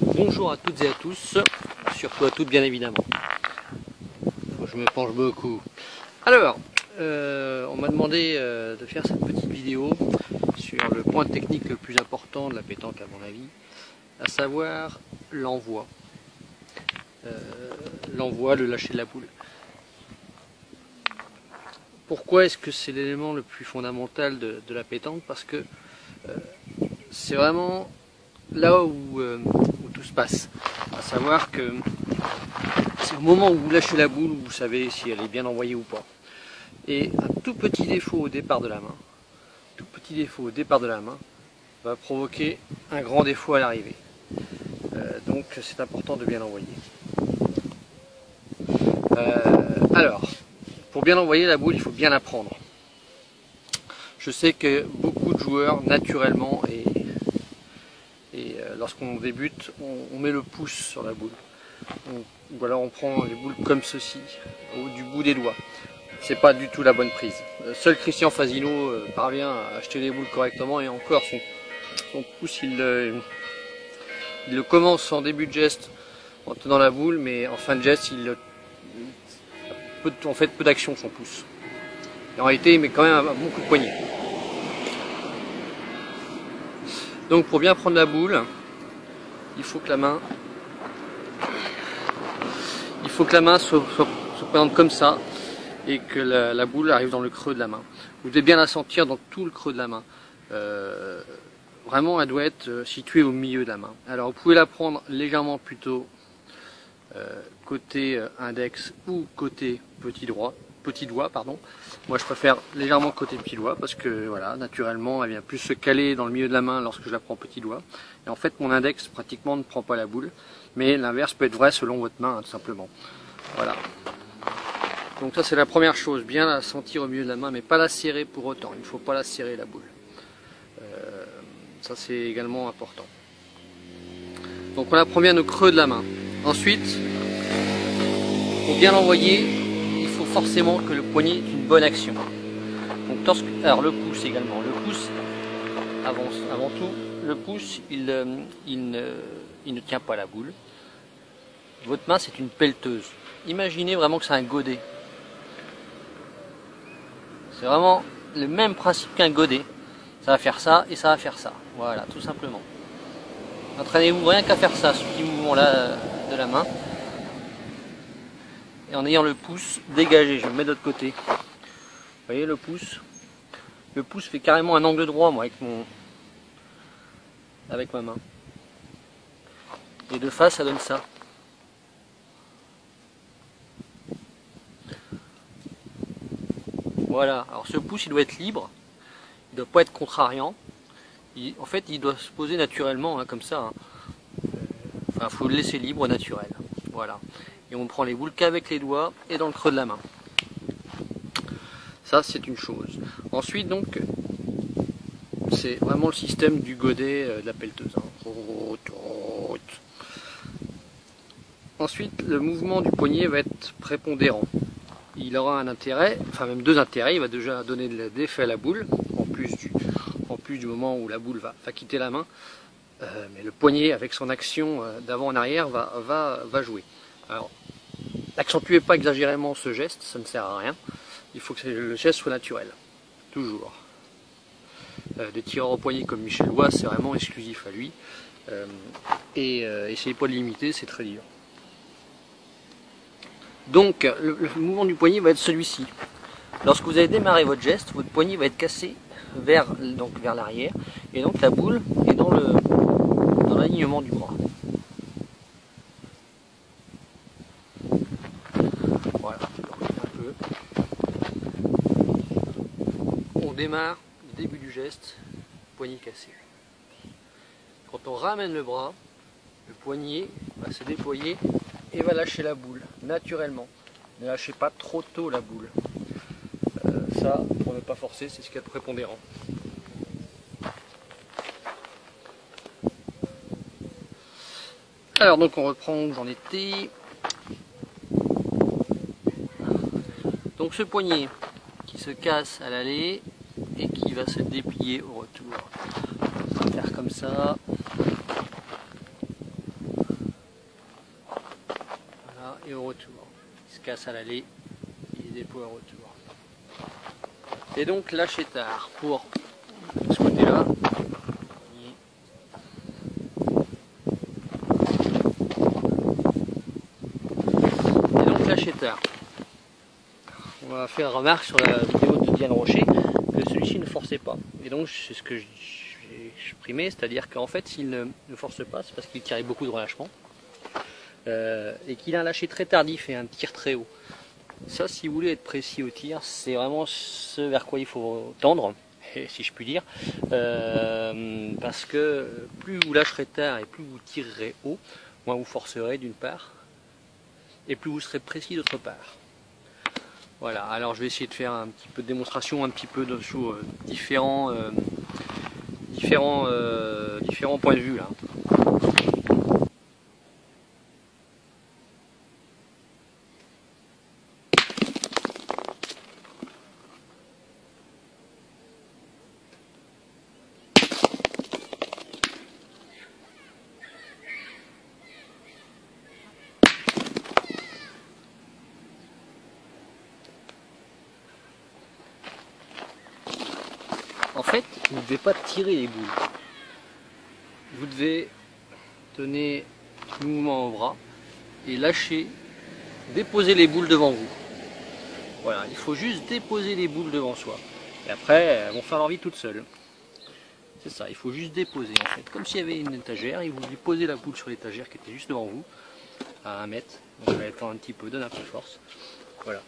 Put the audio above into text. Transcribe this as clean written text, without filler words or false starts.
Bonjour à toutes et à tous, surtout à toutes bien évidemment. Faut que je me penche beaucoup. Alors, on m'a demandé de faire cette petite vidéo sur le point technique le plus important de la pétanque à mon avis, à savoir l'envoi. L'envoi, le lâcher de la boule. Pourquoi est-ce que c'est l'élément le plus fondamental de la pétanque? Parce que c'est vraiment là où tout se passe. À savoir que c'est au moment où vous lâchez la boule où vous savez si elle est bien envoyée ou pas. Et un tout petit défaut au départ de la main, va provoquer un grand défaut à l'arrivée. Donc c'est important de bien l'envoyer. Alors, pour bien envoyer la boule, il faut bien la prendre. Je sais que beaucoup de joueurs, naturellement, et lorsqu'on débute, on met le pouce sur la boule. Ou alors on prend les boules comme ceci, du bout des doigts. C'est pas du tout la bonne prise. Seul Christian Fasino parvient à acheter les boules correctement, et encore son pouce, il le commence en début de geste en tenant la boule, mais en fin de geste, il fait peu d'action son pouce. Et en réalité, il met quand même un bon coup de poignet. Donc pour bien prendre la boule, il faut que la main se présente comme ça, et que la boule arrive dans le creux de la main. Vous devez bien la sentir dans tout le creux de la main. Vraiment, elle doit être située au milieu de la main. Alors vous pouvez la prendre légèrement plutôt côté index ou côté petit doigt. Moi je préfère légèrement côté petit doigt parce que voilà, naturellement elle vient plus se caler dans le milieu de la main lorsque je la prends petit doigt. Et en fait mon index pratiquement ne prend pas la boule, mais l'inverse peut être vrai selon votre main, hein, tout simplement. Voilà. Donc ça c'est la première chose, bien la sentir au milieu de la main, mais pas la serrer pour autant. Il ne faut pas la serrer la boule. Ça c'est également important. Donc on la prend bien au creux de la main. Ensuite, pour bien l'envoyer, il faut forcément que le poignet ait une bonne action. Donc alors le pouce également. Le pouce, avant tout, le pouce il ne tient pas la boule. Votre main c'est une pelleteuse. Imaginez vraiment que c'est un godet. C'est vraiment le même principe qu'un godet. Ça va faire ça et ça va faire ça. Voilà, tout simplement. Entraînez-vous rien qu'à faire ça, ce petit mouvement-là de la main. Et en ayant le pouce dégagé, je le mets de l'autre côté. Vous voyez le pouce? Le pouce fait carrément un angle droit, moi, avec ma main. Et de face, ça donne ça. Voilà, alors ce pouce, il doit être libre. Il ne doit pas être contrariant. En fait, il doit se poser naturellement, hein, comme ça. Hein. Enfin, il faut le laisser libre, naturel. Voilà. Et on prend les boules qu'avec les doigts et dans le creux de la main. Ça, c'est une chose. Ensuite, donc, c'est vraiment le système du godet de la pelleteuse. Hein. Ensuite, le mouvement du poignet va être prépondérant. Il aura un intérêt, enfin même deux intérêts. Il va déjà donner de l'effet à la boule, en plus du moment où la boule va quitter la main. Mais le poignet, avec son action d'avant en arrière, va jouer. Alors, n'accentuez pas exagérément ce geste, ça ne sert à rien. Il faut que le geste soit naturel, toujours. Des tireurs au poignet comme Michel Lois, c'est vraiment exclusif à lui. Essayez pas de l'imiter, c'est très dur. Donc, le mouvement du poignet va être celui-ci. Lorsque vous allez démarrer votre geste, votre poignet va être cassé vers l'arrière, et donc la boule est dans l'alignement du bras. Voilà, un peu. On démarre le début du geste, poignet cassé. Quand on ramène le bras, le poignet va se déployer et va lâcher la boule, naturellement. Ne lâchez pas trop tôt la boule. Ça, pour ne pas forcer, c'est ce qu'il y a de prépondérant. Alors donc on reprend où j'en étais. Donc ce poignet qui se casse à l'aller et qui va se déplier au retour. On va faire comme ça. et au retour. Il se casse à l'aller, il déploie au retour. Et donc lâcher tard pour ce côté-là. Et donc lâcher tard. On va faire remarque sur la vidéo de Diane Rocher que celui-ci ne forçait pas. Et donc c'est ce que j'ai exprimé, c'est-à-dire qu'en fait s'il ne force pas, c'est parce qu'il tirait beaucoup de relâchement. Et qu'il a un lâcher très tardif et un tir très haut. Ça, si vous voulez être précis au tir, c'est vraiment ce vers quoi il faut tendre, si je puis dire, parce que plus vous lâcherez tard et plus vous tirerez haut, moins vous forcerez d'une part, et plus vous serez précis d'autre part. Voilà, alors je vais essayer de faire un petit peu de démonstration, un petit peu sur différents points de vue là. En fait, vous ne devez pas tirer les boules. Vous devez donner du mouvement au bras et lâcher, déposer les boules devant vous. Voilà, il faut juste déposer les boules devant soi. Et après, elles vont faire leur vie toutes seules. C'est ça, il faut juste déposer en fait. Comme s'il y avait une étagère, et vous posez la boule sur l'étagère qui était juste devant vous, à 1 mètre. Donc je vais attendre un petit peu, donne un peu de force. Voilà.